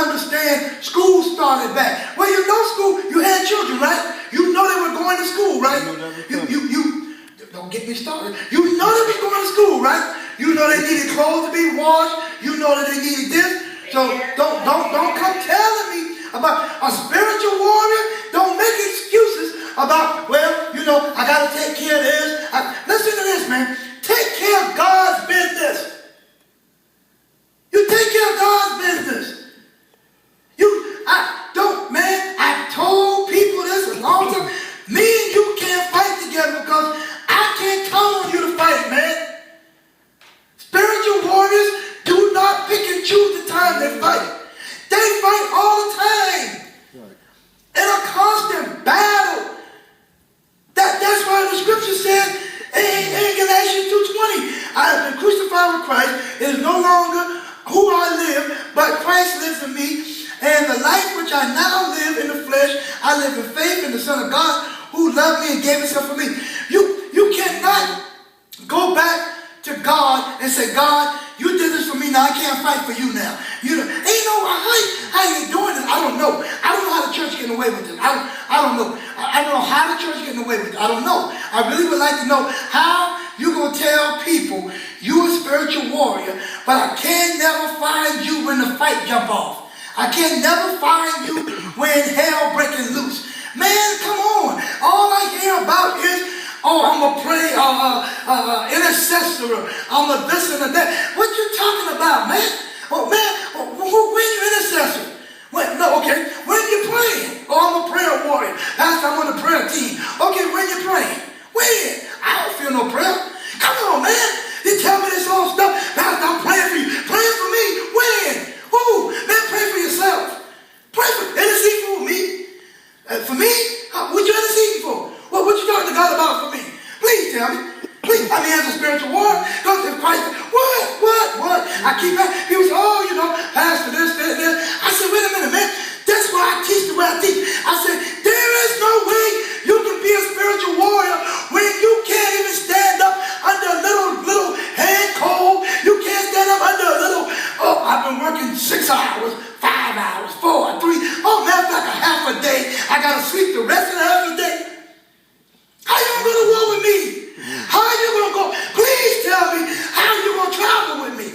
understand school started back. Well, you know school, you had children, right? You know they were going to school, right? You don't get me started. You know they were going to school, right? You know they needed clothes to be washed. You know that they needed this. So don't come telling me about a spiritual warrior. Don't make excuses about, well, you know, I got to take care of this. Listen to this, man. Take care of God's business. You take care of God's business. I told people this a long time. Me and you can't fight together because I can't count on you to fight, man. Spiritual warriors do not pick and choose the time they fight. They fight all the time. In a constant battle. That's why the scripture says in Galatians 2:20, I have been crucified with Christ. It is no longer who I live, but Christ lives in me. And the life which I now live in the flesh, I live in faith in the Son of God who loved me and gave himself for me. You cannot go back to God and say, God, you did this for me, now I can't fight for you now. Ain't no how you doing this? I don't know. I don't know how the church getting away with this. I don't know. I don't know how the church getting away with it. I don't know. I really would like to know how you gonna tell people you a spiritual warrior, but I can never find you when the fight jump off. I can never find you when hell breaking loose. Man, come on. All I hear about is, I'm a pray, intercessor. I'm a this and a that. What you talking about, man? Oh, man, when you intercessor? Okay. When you praying? I'm a prayer warrior. Pastor, I'm on the prayer team. Okay, when you praying? When? I don't feel no prayer. Come on, man. You tell me this whole stuff. Pastor, I'm praying for you. Praying for me? When? Who? Man, pray for yourself. Intercede for me. For me? What you interceding for? What you talking to God about for me? Please tell me. Please. I mean, as a spiritual warrior, because if Christ, what? I keep asking. People say, Pastor, this. I said, wait a minute, man. That's why I teach the way I teach. I said, there is no way you can be a spiritual warrior when you can't even stand up under a little hand cold. You can't stand up under a little, I've been working 6 hours, 5 hours, 4, 3. Matter of fact, a half a day. I got to sleep the rest of the half a day. How you going to go to war with me? How you going to go? Please tell me how you going to travel with me.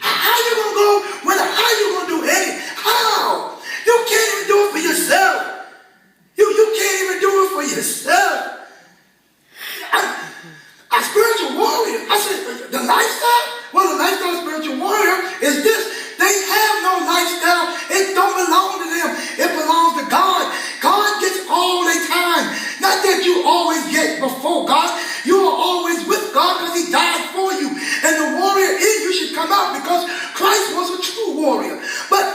How you going to go? How you going to do any? How? You can't even do it for yourself. You can't even do it for yourself. A spiritual warrior. I said, the lifestyle? Well, the lifestyle of a spiritual warrior is this. They have no lifestyle. It don't belong to them. It belongs to God. God gets all the time. Not that you always get before God. You are always with God because he died for you. And the warrior in you should come out because Christ was a true warrior. But,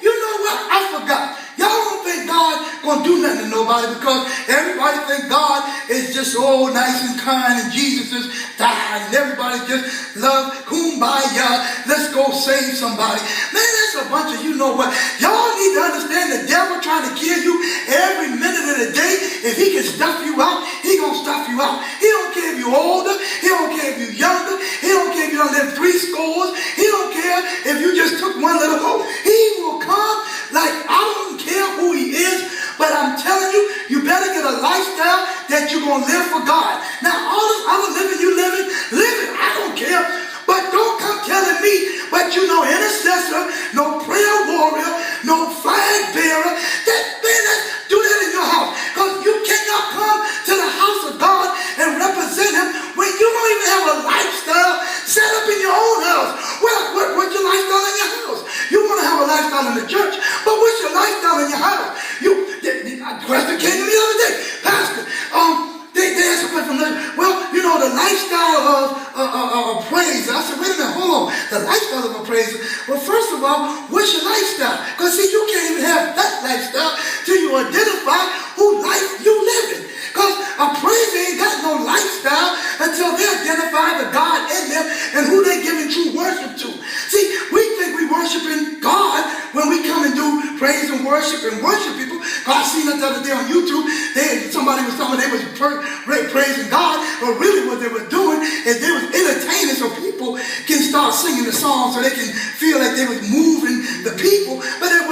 you know what? I forgot. Y'all don't think God gonna do nothing to nobody because everybody think God is just nice and kind and Jesus is died and everybody just love kumbaya. Let's go save somebody. Man, that's a bunch of you know what. Y'all need to understand the devil trying to kill you every minute of the day. If he can stuff you out, he gonna stuff you out. He don't care if you're older. He don't care if you're younger. He don't care if you don't live 3 scores. He don't care if you just took one little hole. He will come like I don't care who he is, but I'm telling you, you better get a lifestyle that you're going to live for God. Now, all this other living you live it. I don't care. But don't come telling me, but you no intercessor, no prayer warrior, no flag bearer. Do that in your house. Because you cannot come to the house of God and represent him when you don't even have a lifestyle set up in your own house. Well, what's your lifestyle in your house? You want to have a lifestyle in the church, but what's your lifestyle in your house? The question came to me the other day. Pastor, they asked a question. Well, the lifestyle of praise. I said, wait a minute, hold on. The lifestyle of a praise. Well, first of all, what's your lifestyle? Because see, you can't even have that lifestyle till you identify who life you living. Because a praise ain't got no lifestyle until they identify the God in them and who they giving true worship to. See, we think we worshiping God when we come and do praise and worship people. I seen that the other day on YouTube. Somebody was telling me they was praising God, but really what they were doing is they was entertaining so people can start singing the song so they can feel like they was moving the people, but they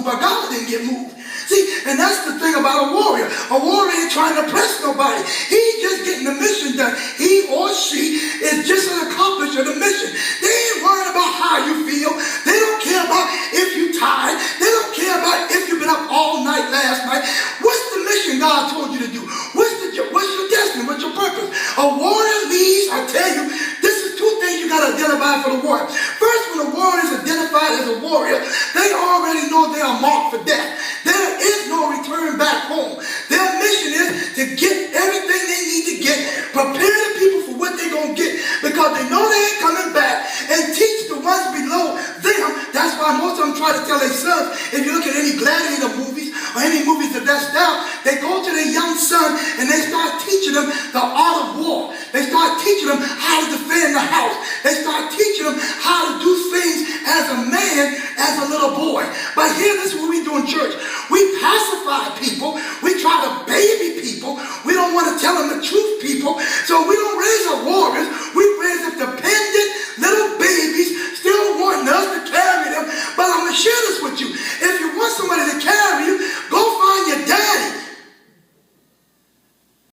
but God didn't get moved. See, and that's the thing about a warrior. A warrior ain't trying to press nobody. He's just getting the mission done. He or she is just an accomplisher of the mission. They ain't worried about how you feel. They don't care about if you're tired. They don't care about if you've been up all night last night. What's the mission God told you to do? What's your destiny? What's your purpose? A warrior leads, I tell you, this is two things you got to identify for the warrior. First, when a warrior is identified as a warrior, they already know they are marked for death. There is no return back home. Their mission is to get everything they need to get, prepare the people for what they're going to get, because they know they ain't coming back, and teach the ones below them. That's why most of them try to tell their sons, if you look at any gladiator movies or any movies of that style, they go to their young son and they start teaching them the art of war. They start teaching them how to defend the house. They start teaching them how to do things as a man, as a little boy. But here, this is what we do in church. We pacify